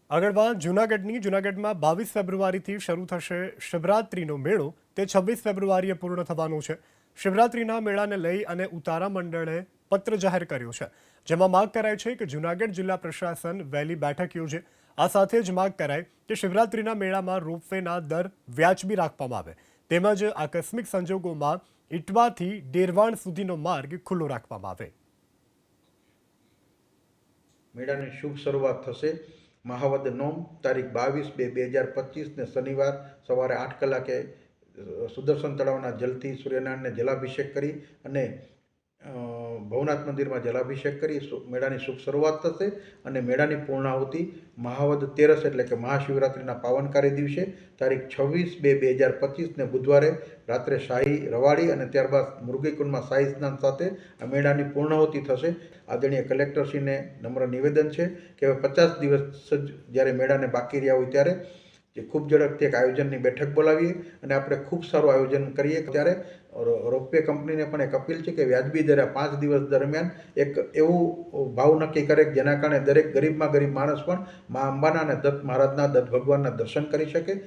આગળ વાત જૂનાગઢમાં 22 ફેબ્રુઆરીથી શરૂ થશે શિવરાત્રીનો મેળો તે 26 ફેબ્રુઆરીએ પૂર્ણ થવાનો છે। શિવરાત્રીના મેળાને લઈ અને ઉતારા મંડળે પત્ર જાહેર કર્યો છે, જેમાં માંગ કરાઈ છે કે જૂનાગઢ જિલ્લા પ્રશાસન વહેલી બેઠક યોજે। આ સાથે જ માંગ કરાઈ કે શિવરાત્રીના મેળામાં રોપવેના દર વ્યાજબી રાખવામાં આવે, તેમજ આકસ્મિક સંજોગોમાં ઇટવાથી ડેરવાણ સુધીનો માર્ગ ખુલ્લો રાખવામાં આવે। મેળાની શુભ શરૂઆત થશે મહાવદ નોમ તારીખ 22/2/2025 ને શનિવાર સવારે 8 કલાકે સુદર્શન તળાવના જલથી સૂર્યનારાયણને જલાભિષેક કરી અને ભવનાથ મંદિરમાં જલાભિષેક કરી મેળાની શુભ શરૂઆત થશે અને મેળાની પૂર્ણાહુતિ મહાવદ તેરસ એટલે કે મહાશિવરાત્રિના પાવનકારી દિવસે તારીખ 26/2/2025 ને બુધવારે રાત્રે શાહી રવાડી અને ત્યારબાદ મૃગીકુંડમાં શાહી સ્નાન સાથે આ મેળાની પૂર્ણાહુતિ થશે। આદરણીય કલેક્ટરશ્રીને નમ્ર નિવેદન છે કે હવે 50 દિવસ જ જ્યારે મેળાને બાકી રહ્યા હોય ત્યારે જે ખૂબ ઝડપથી એક આયોજનની બેઠક બોલાવીએ અને આપણે ખૂબ સારું આયોજન કરીએ। ત્યારે રોપવે કંપનીને પણ એક અપીલ છે કે વ્યાજબી દરે 5 દિવસ દરમિયાન એક એવું ભાવ નક્કી કરે જેના કારણે દરેક ગરીબમાં ગરીબ માણસ પણ મા અંબાના અને દત્ત મહારાજના દત્ત ભગવાનના દર્શન કરી શકે।